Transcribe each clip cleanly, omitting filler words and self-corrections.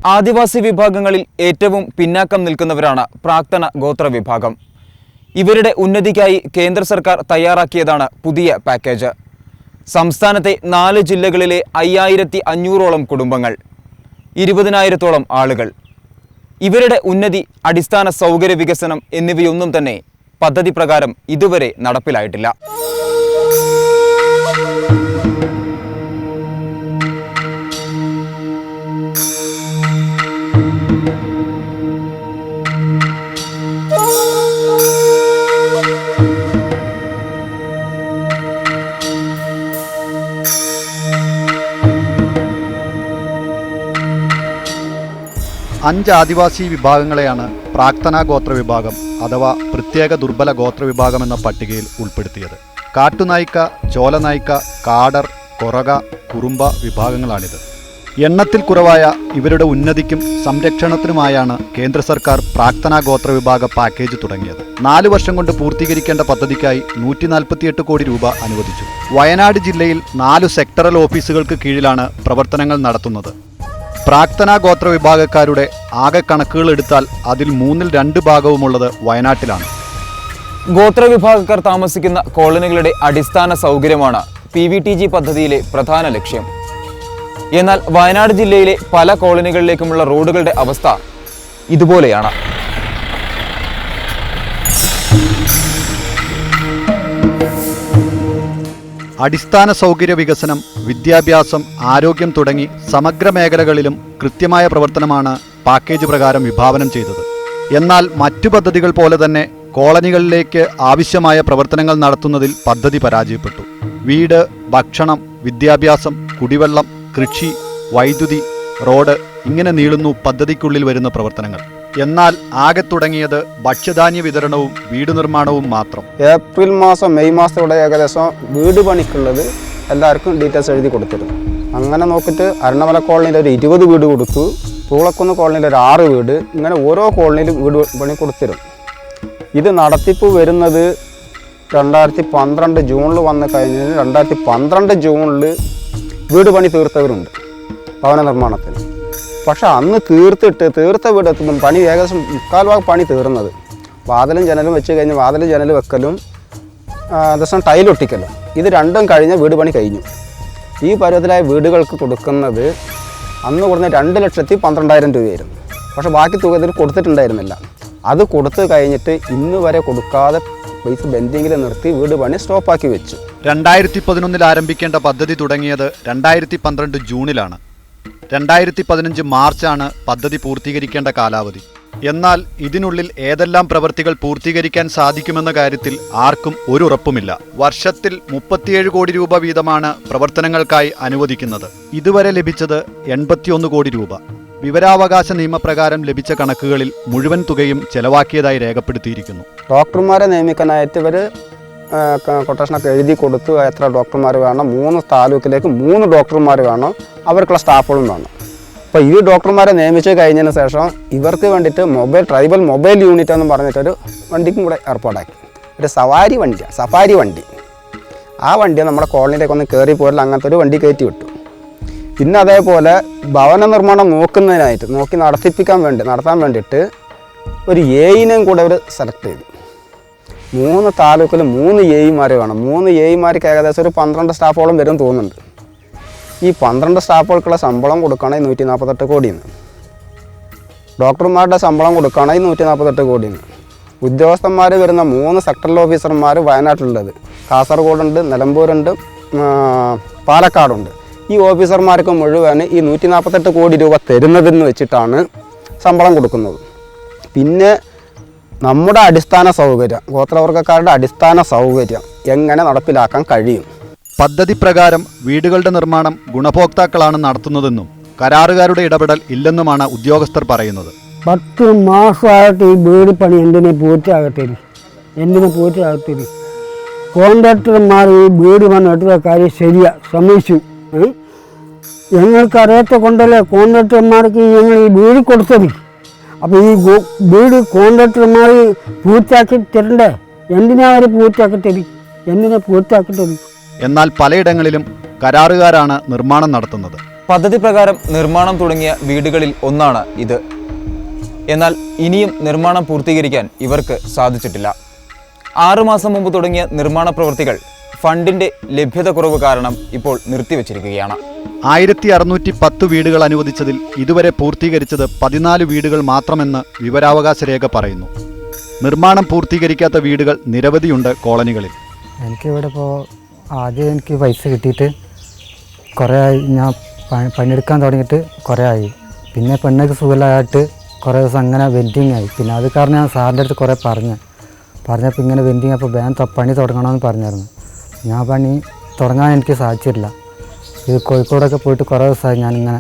ആദിവാസി വിഭാഗങ്ങളിൽ ഏറ്റവും പിന്നാക്കം നിൽക്കുന്നവരാണ് പ്രാക്തന ഗോത്ര വിഭാഗം. ഇവരുടെ ഉന്നതിക്കായി കേന്ദ്ര സർക്കാർ തയ്യാറാക്കിയതാണ് പുതിയ പാക്കേജ്. സംസ്ഥാനത്തെ 4 ജില്ലകളിലെ 5500ഓളം കുടുംബങ്ങൾ, 20,000ഓളം ആളുകൾ. ഇവരുടെ ഉന്നതി, അടിസ്ഥാന സൗകര്യ വികസനം എന്നിവയൊന്നും തന്നെ പദ്ധതി പ്രകാരം ഇതുവരെ നടപ്പിലായിട്ടില്ല. അഞ്ച് ആദിവാസി വിഭാഗങ്ങളെയാണ് പ്രാക്തന ഗോത്ര വിഭാഗം അഥവാ പ്രത്യേക ദുർബല ഗോത്ര വിഭാഗം എന്ന പട്ടികയിൽ ഉൾപ്പെടുത്തിയത്. കാട്ടുനായ്ക്ക, ചോലനായ്ക്ക, കാടർ, കൊറക, കുറുമ്പ വിഭാഗങ്ങളാണിത്. എണ്ണത്തിൽ കുറവായ ഇവരുടെ ഉന്നതിക്കും സംരക്ഷണത്തിനുമായാണ് കേന്ദ്ര സർക്കാർ പ്രാക്തന ഗോത്ര വിഭാഗ പാക്കേജ് തുടങ്ങിയത്. 4 വർഷം കൊണ്ട് പൂർത്തീകരിക്കേണ്ട പദ്ധതിക്കായി 148 കോടി രൂപ അനുവദിച്ചു. വയനാട് ജില്ലയിൽ 4 സെക്ടറൽ ഓഫീസുകൾക്ക് കീഴിലാണ് പ്രവർത്തനങ്ങൾ നടത്തുന്നത്. പ്രാക്തന ഗോത്ര വിഭാഗക്കാരുടെ ആകെ കണക്കുകൾ എടുത്താൽ അതിൽ 2/3 ഭാഗവുമുള്ളത് വയനാട്ടിലാണ്. ഗോത്രവിഭാഗക്കാർ താമസിക്കുന്ന കോളനികളുടെ അടിസ്ഥാന സൗകര്യമാണ് PVTG പദ്ധതിയിലെ പ്രധാന ലക്ഷ്യം. എന്നാൽ വയനാട് ജില്ലയിലെ പല കോളനികളിലേക്കുമുള്ള റോഡുകളുടെ അവസ്ഥ ഇതുപോലെയാണ്. അടിസ്ഥാന സൗകര്യ വികസനം, വിദ്യാഭ്യാസം, ആരോഗ്യം തുടങ്ങി സമഗ്ര മേഖലകളിലും കൃത്യമായ പ്രവർത്തനമാണ് പാക്കേജ് പ്രകാരം വിഭാവനം ചെയ്തത്. എന്നാൽ മറ്റു പദ്ധതികൾ പോലെ തന്നെ കോളനികളിലേക്ക് ആവശ്യമായ പ്രവർത്തനങ്ങൾ നടത്തുന്നതിൽ പദ്ധതി പരാജയപ്പെട്ടു. വീട്, ഭക്ഷണം, വിദ്യാഭ്യാസം, കുടിവെള്ളം, കൃഷി, വൈദ്യുതി, റോഡ് ഇങ്ങനെ നീളുന്നു പദ്ധതിക്കുള്ളിൽ വരുന്ന പ്രവർത്തനങ്ങൾ. എന്നാൽ ആകെ തുടങ്ങിയത് ഭക്ഷ്യധാന്യ വിതരണവും വീട് നിർമ്മാണവും മാത്രം. ഏപ്രിൽ മാസം, മെയ് മാസത്തോടെ ഏകദേശം വീട് പണിക്കുള്ളത് എല്ലാവർക്കും ഡീറ്റെയിൽസ് എഴുതി കൊടുത്തിരുന്നു. അങ്ങനെ നോക്കിയിട്ട് അരുണമല കോളനിയിൽ ഒരു 20 വീട് കൊടുത്തു, തൂളക്കുന്ന് കോളനിയിൽ ഒരു 6 വീട്, ഇങ്ങനെ ഓരോ കോളനിയിലും വീട് പണി കൊടുത്തിരുന്നു. ഇത് നടത്തിപ്പ് വരുന്നത് 2012 ജൂണിൽ വന്നു കഴിഞ്ഞാൽ 2012 ജൂണിൽ വീട് പണി തീർത്തവരുണ്ട് ഭവന നിർമ്മാണത്തിന്. പക്ഷെ അന്ന് തീർത്ത വീട് എത്തുമ്പം പണി ഏകദേശം 3/4 ഭാഗം പണി തീർന്നത്. വാതിലും ജനലും വെച്ച് കഴിഞ്ഞ് വാതിലും ജനൽ വെക്കലും ദിവസം ടൈലൊട്ടിക്കലും ഇത് രണ്ടും കഴിഞ്ഞ് വീട് പണി കഴിഞ്ഞു. ഈ പരുവത്തിലായ വീടുകൾക്ക് കൊടുക്കുന്നത് അന്ന് കൊടുക്കുന്ന 2,12,000 രൂപയായിരുന്നു. പക്ഷെ ബാക്കി തുക ഇതിൽ കൊടുത്തിട്ടുണ്ടായിരുന്നില്ല. അത് കൊടുത്തു കഴിഞ്ഞിട്ട് ഇന്ന് വരെ കൊടുക്കാതെ പൈസ ബെൻഡിങ്ങിൽ നിർത്തി വീട് പണി സ്റ്റോപ്പാക്കി വെച്ചു. 2011 ആരംഭിക്കേണ്ട പദ്ധതി തുടങ്ങിയത് 2012 ജൂണിലാണ്. 2015 മാർച്ചാണ് പദ്ധതി പൂർത്തീകരിക്കേണ്ട കാലാവധി. എന്നാൽ ഇതിനുള്ളിൽ ഏതെല്ലാം പ്രവൃത്തികൾ പൂർത്തീകരിക്കാൻ സാധിക്കുമെന്ന കാര്യത്തിൽ ആർക്കും ഒരു ഉറപ്പുമില്ല. വർഷത്തിൽ 37 കോടി രൂപ വീതമാണ് പ്രവർത്തനങ്ങൾക്കായി അനുവദിക്കുന്നത്. ഇതുവരെ ലഭിച്ചത് 81 കോടി രൂപ. വിവരാവകാശ നിയമപ്രകാരം ലഭിച്ച കണക്കുകളിൽ മുഴുവൻ തുകയും ചെലവാക്കിയതായി രേഖപ്പെടുത്തിയിരിക്കുന്നു. ഡോക്ടർമാരെ നിയമിക്കാനായിട്ട് ഇവർ കൊട്ടേഷനൊക്കെ എഴുതി കൊടുത്തു. എത്ര ഡോക്ടർമാർ വേണം, 3 താലൂക്കിലേക്ക് 3 ഡോക്ടർമാർ വേണം, അവർക്കുള്ള സ്റ്റാഫുകളും വേണം. അപ്പോൾ ഈ ഡോക്ടർമാരെ നിയമിച്ച് കഴിഞ്ഞതിന് ശേഷം ഇവർക്ക് വേണ്ടിയിട്ട് ട്രൈബൽ മൊബൈൽ യൂണിറ്റ് എന്ന് പറഞ്ഞിട്ടൊരു വണ്ടിക്കും കൂടെ ഏർപ്പാടാക്കി. ഒരു സഫാരി വണ്ടി. ആ വണ്ടി നമ്മുടെ കോളനിയിലേക്ക് ഒന്ന് കയറി പോരില്ല, അങ്ങനത്തെ ഒരു വണ്ടി കയറ്റി വിട്ടു. പിന്നെ അതേപോലെ ഭവന നിർമ്മാണം നോക്കി നടത്താൻ വേണ്ടിയിട്ട് ഒരു എയിനെയും കൂടെ അവർ സെലക്ട് ചെയ്തു. 3 താലൂക്കിൽ 3 എയിമാർ വേണം. 3 എയിമാർക്ക് ഏകദേശം ഒരു 12 സ്റ്റാഫോളം വരും തോന്നുന്നുണ്ട്. ഈ 12 സ്റ്റാഫുകൾക്കുള്ള ശമ്പളം കൊടുക്കുകയാണെങ്കിൽ 148 കോടിയാണ്. ഡോക്ടർമാരുടെ ശമ്പളം കൊടുക്കുകയാണെങ്കിൽ 148 കോടിയാണ്. ഉദ്യോഗസ്ഥന്മാർ വരുന്ന 3 സെക്ടറൽ ഓഫീസർമാർ വയനാട്ടിലുള്ളത്, കാസർഗോഡുണ്ട്, നിലമ്പൂരുണ്ട്, പാലക്കാടുണ്ട്. ഈ ഓഫീസർമാർക്ക് മുഴുവൻ ഈ 148 കോടി രൂപ തരുന്നതെന്ന് വെച്ചിട്ടാണ് ശമ്പളം കൊടുക്കുന്നത്. പിന്നെ നമ്മുടെ അടിസ്ഥാന സൗകര്യം, ഗോത്രവർഗ്ഗക്കാരുടെ അടിസ്ഥാന സൗകര്യം എങ്ങനെ നടപ്പിലാക്കാൻ കഴിയും? പദ്ധതി പ്രകാരം വീടുകളുടെ നിർമ്മാണം ഗുണഭോക്താക്കളാണ് നടത്തുന്നതെന്നും കരാറുകാരുടെ ഇടപെടൽ ഇല്ലെന്നുമാണ് ഉദ്യോഗസ്ഥർ പറയുന്നത്. 10 മാസമായിട്ട് ഈ വീട് പണി എന്തിനെ പൂർത്തിയാകത്തില്ല. കോൺട്രാക്ടർമാർ ഈ വീട് പണിട്ടുള്ള കാര്യം ശരിയാ സമ്മതിച്ചു. ഞങ്ങൾക്കറിയാത്ത കൊണ്ടല്ലേ കോൺട്രാക്ടർമാർക്ക് ഞങ്ങൾ ഈ വീട് കൊടുത്തത്. അപ്പോൾ ഈ വീട് കോൺട്രാക്ടർമാർ പൂർത്തിയാക്കി തരണ്ടേ? എന്തിനാ അവർ പൂർത്തിയാക്കട്ടത്? എന്തിനാ പൂർത്തിയാക്കട്ടത്? എന്നാൽ പലയിടങ്ങളിലും കരാറുകാരാണ് നിർമ്മാണം നടത്തുന്നത്. പദ്ധതി പ്രകാരം നിർമ്മാണം തുടങ്ങിയ വീടുകളിൽ ഒന്നാണ് ഇത്. എന്നാൽ ഇനിയും നിർമ്മാണം പൂർത്തീകരിക്കാൻ ഇവർക്ക് സാധിച്ചിട്ടില്ല. 6 മാസം മുമ്പ് തുടങ്ങിയ നിർമ്മാണ പ്രവൃത്തികൾ ഫണ്ടിന്റെ ലഭ്യത കുറവ് കാരണം ഇപ്പോൾ നിർത്തിവച്ചിരിക്കുകയാണ്. 1610 വീടുകൾ അനുവദിച്ചതിൽ ഇതുവരെ പൂർത്തീകരിച്ചത് 14 വീടുകൾ മാത്രമെന്ന് വിവരാവകാശ രേഖ പറയുന്നു. നിർമ്മാണം പൂർത്തീകരിക്കാത്ത വീടുകൾ നിരവധിയുണ്ട് കോളനികളിൽ. എനിക്കിവിടെ ഇപ്പോൾ ആദ്യം എനിക്ക് പൈസ കിട്ടിയിട്ട് കുറേ ആയി. ഞാൻ പണിയെടുക്കാൻ തുടങ്ങിയിട്ട് കുറേ ആയി. പിന്നെ പെണ്ണൊക്കെ സുഖമില്ലായിട്ട് കുറേ ദിവസം അങ്ങനെ വെൻഡിങ് ആയി. പിന്നെ അത് കാരണം ഞാൻ സാറിൻ്റെ അടുത്ത് കുറേ പറഞ്ഞപ്പോൾ ഇങ്ങനെ വെൻഡിങ് അപ്പോൾ പണി തുടങ്ങണമെന്ന് പറഞ്ഞായിരുന്നു. ഞാൻ പണി തുടങ്ങാൻ എനിക്ക് സാധിച്ചിട്ടില്ല. ഇത് കോഴിക്കോടൊക്കെ പോയിട്ട് കുറേ ദിവസമായി ഞാനിങ്ങനെ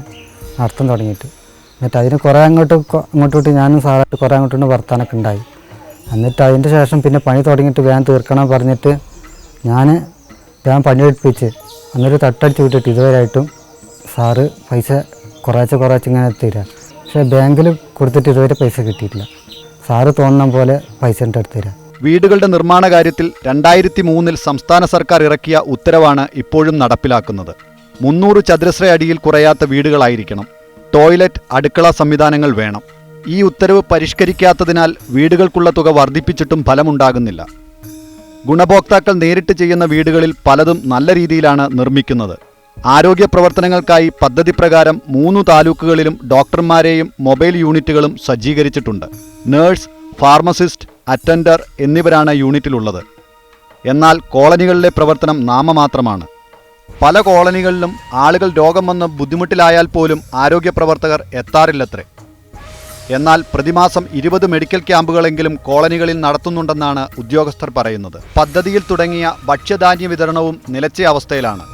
നടത്താൻ തുടങ്ങിയിട്ട്. എന്നിട്ട് അതിന് കുറേ അങ്ങോട്ട് ഞാനും സാറായിട്ട് കുറേ അങ്ങോട്ട് വർത്താനൊക്കെ ഉണ്ടായി. എന്നിട്ട് അതിൻ്റെ ശേഷം പിന്നെ പണി തുടങ്ങിയിട്ട് വേഗം തീർക്കണം പറഞ്ഞിട്ട് ഞാൻ വേഗം പണിയെടുപ്പിച്ച് അന്നൊരു തട്ടടിച്ച് വിട്ടിട്ട് ഇതുവരെയായിട്ടും സാറ് പൈസ കുറേശ്ശെ ഇങ്ങനെ തരിക. പക്ഷേ ബാങ്കിൽ കൊടുത്തിട്ട് ഇതുവരെ പൈസ കിട്ടിയിട്ടില്ല. സാറ് തോന്നുന്ന പോലെ പൈസ എൻ്റെ അടുത്ത് തരിക. വീടുകളുടെ നിർമ്മാണ കാര്യത്തിൽ 2003 സംസ്ഥാന സർക്കാർ ഇറക്കിയ ഉത്തരവാണ് ഇപ്പോഴും നടപ്പിലാക്കുന്നത്. 300 ചതുരശ്ര അടിയിൽ കുറയാത്ത വീടുകളായിരിക്കണം. ടോയ്ലറ്റ്, അടുക്കള സംവിധാനങ്ങൾ വേണം. ഈ ഉത്തരവ് പരിഷ്കരിക്കാത്തതിനാൽ വീടുകൾക്കുള്ള തുക വർദ്ധിപ്പിച്ചിട്ടും ഫലമുണ്ടാകുന്നില്ല. ഗുണഭോക്താക്കൾ നേരിട്ട് ചെയ്യുന്ന വീടുകളിൽ പലതും നല്ല രീതിയിലാണ് നിർമ്മിക്കുന്നത്. ആരോഗ്യ പ്രവർത്തനങ്ങൾക്കായി പദ്ധതി പ്രകാരം 3 താലൂക്കുകളിലും ഡോക്ടർമാരെയും മൊബൈൽ യൂണിറ്റുകളും സജ്ജീകരിച്ചിട്ടുണ്ട്. നേഴ്സ്, ഫാർമസിസ്റ്റ്, അറ്റൻഡർ എന്നിവരാണ് യൂണിറ്റിലുള്ളത്. എന്നാൽ കോളനികളിലെ പ്രവർത്തനം നാമമാത്രമാണ്. പല കോളനികളിലും ആളുകൾ രോഗം വന്ന് ബുദ്ധിമുട്ടിലായാൽ പോലും ആരോഗ്യ പ്രവർത്തകർ എത്താറില്ലത്രേ. എന്നാൽ പ്രതിമാസം 20 മെഡിക്കൽ ക്യാമ്പുകളെങ്കിലും കോളനികളിൽ നടത്തുന്നുണ്ടെന്നാണ് ഉദ്യോഗസ്ഥർ പറയുന്നത്. പദ്ധതിയിൽ തുടങ്ങിയ ഭക്ഷ്യധാന്യ വിതരണവും നിലച്ച അവസ്ഥയിലാണ്.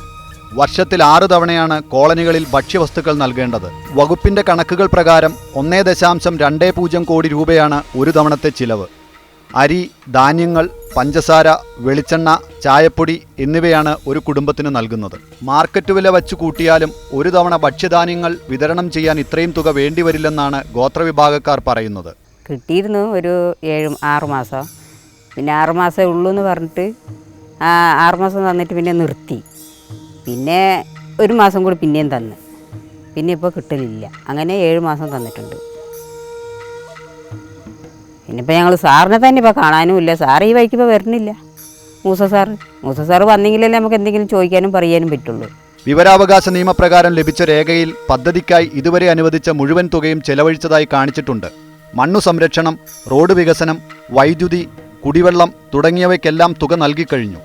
വർഷത്തിൽ 6 തവണയാണ് കോളനികളിൽ ഭക്ഷ്യവസ്തുക്കൾ നൽകേണ്ടത്. വകുപ്പിന്റെ കണക്കുകൾ പ്രകാരം 1.20 കോടി രൂപയാണ് ഒരു തവണത്തെ ചിലവ്. അരി, ധാന്യങ്ങൾ, പഞ്ചസാര, വെളിച്ചെണ്ണ, ചായപ്പൊടി എന്നിവയാണ് ഒരു കുടുംബത്തിന് നൽകുന്നത്. മാർക്കറ്റ് വില വച്ചു കൂട്ടിയാലും ഒരു തവണ ഭക്ഷ്യധാന്യങ്ങൾ വിതരണം ചെയ്യാൻ ഇത്രയും തുക വേണ്ടിവരില്ലെന്നാണ് ഗോത്രവിഭാഗക്കാർ പറയുന്നത്. കിട്ടിയിരുന്നു ഒരു 6 മാസം. പിന്നെ 6 മാസമേ ഉള്ളൂ എന്ന് പറഞ്ഞിട്ട് 6 മാസം തന്നിട്ട് പിന്നെ നിർത്തി. പിന്നെ 1 മാസം കൂടി പിന്നെയും തന്നു. പിന്നെ ഇപ്പോൾ കിട്ടലില്ല. അങ്ങനെ 7 മാസം തന്നിട്ടുണ്ട്. പിന്നിപ്പോൾ ഞങ്ങൾ സാറിനെ തന്നെ ഇപ്പോൾ കാണാനും ഇല്ല. സാറ് ഈ വഴിക്ക് ഇപ്പോൾ വരുന്നില്ല. മൂസ സാറ് വന്നെങ്കിലല്ലേ നമുക്ക് എന്തെങ്കിലും ചോദിക്കാനും പറയാനും പറ്റുള്ളൂ. വിവരാവകാശ നിയമപ്രകാരം ലഭിച്ച രേഖയിൽ പദ്ധതിക്കായി ഇതുവരെ അനുവദിച്ച മുഴുവൻ തുകയും ചെലവഴിച്ചതായി കാണിച്ചിട്ടുണ്ട്. മണ്ണു സംരക്ഷണം, റോഡ് വികസനം, വൈദ്യുതി, കുടിവെള്ളം തുടങ്ങിയവയ്ക്കെല്ലാം തുക നൽകിക്കഴിഞ്ഞു.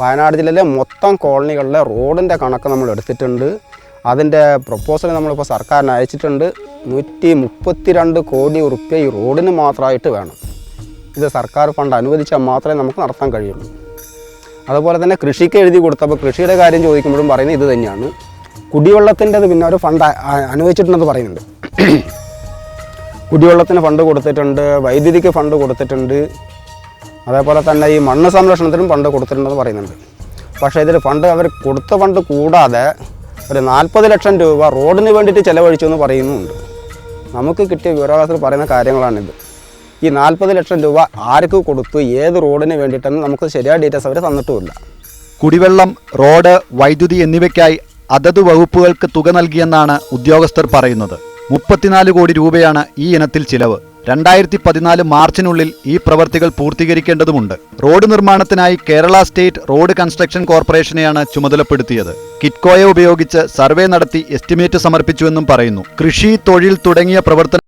വയനാട് ജില്ലയിലെ മൊത്തം കോളനികളിലെ റോഡിൻ്റെ കണക്ക് നമ്മൾ എടുത്തിട്ടുണ്ട്. അതിൻ്റെ പ്രപ്പോസൽ നമ്മളിപ്പോൾ സർക്കാരിന് അയച്ചിട്ടുണ്ട്. 132 കോടി റുപ്യ ഈ റോഡിന് മാത്രമായിട്ട് വേണം. ഇത് സർക്കാർ ഫണ്ട് അനുവദിച്ചാൽ മാത്രമേ നമുക്ക് നടത്താൻ കഴിയുള്ളൂ. അതുപോലെ തന്നെ കൃഷിക്ക് എഴുതി കൊടുത്തപ്പോൾ കൃഷിയുടെ കാര്യം ചോദിക്കുമ്പോഴും പറയുന്നത് ഇത് തന്നെയാണ്. കുടിവെള്ളത്തിൻ്റെത് പിന്നെ ഒരു ഫണ്ട് അനുവദിച്ചിട്ടുണ്ടെന്ന് പറയുന്നുണ്ട്. കുടിവെള്ളത്തിന് ഫണ്ട് കൊടുത്തിട്ടുണ്ട്, വൈദ്യുതിക്ക് ഫണ്ട് കൊടുത്തിട്ടുണ്ട്, അതേപോലെ തന്നെ ഈ മണ്ണ് സംരക്ഷണത്തിനും ഫണ്ട് കൊടുത്തിട്ടുണ്ടെന്ന് പറയുന്നുണ്ട്. പക്ഷേ ഇതിൽ ഫണ്ട് അവർ കൊടുത്ത ഫണ്ട് കൂടാതെ ഒരു 40 ലക്ഷം രൂപ റോഡിന് വേണ്ടിയിട്ട് ചിലവഴിച്ചു എന്ന് പറയുന്നുമുണ്ട്. നമുക്ക് കിട്ടിയ വിവരാവകാശത്തിൽ പറയുന്ന കാര്യങ്ങളാണിത്. ഈ 40 ലക്ഷം രൂപ ആർക്ക് കൊടുത്തു, ഏത് റോഡിന് വേണ്ടിയിട്ടെന്ന് നമുക്ക് ശരിയായ ഡീറ്റെയിൽസ് അവർ തന്നിട്ടുമില്ല. കുടിവെള്ളം, റോഡ്, വൈദ്യുതി എന്നിവയ്ക്കായി അതത് വകുപ്പുകൾക്ക് തുക നൽകിയെന്നാണ് ഉദ്യോഗസ്ഥർ പറയുന്നത്. 34 കോടി രൂപയാണ് ഈ ഇനത്തിൽ ചിലവ്. 2014 മാർച്ചിനുള്ളിൽ ഈ പ്രവർത്തികൾ പൂർത്തീകരിക്കേണ്ടതുണ്ട്. റോഡ് നിർമ്മാണത്തിനായി കേരള സ്റ്റേറ്റ് റോഡ് കൺസ്ട്രക്ഷൻ കോർപ്പറേഷനെയാണ് ചുമതലപ്പെടുത്തിയത്. കിറ്റ്കോയെ ഉപയോഗിച്ച് സർവേ നടത്തി എസ്റ്റിമേറ്റ് സമർപ്പിച്ചുവെന്നും പറയുന്നു. കൃഷി, തൊഴിൽ തുടങ്ങിയ പ്രവർത്തന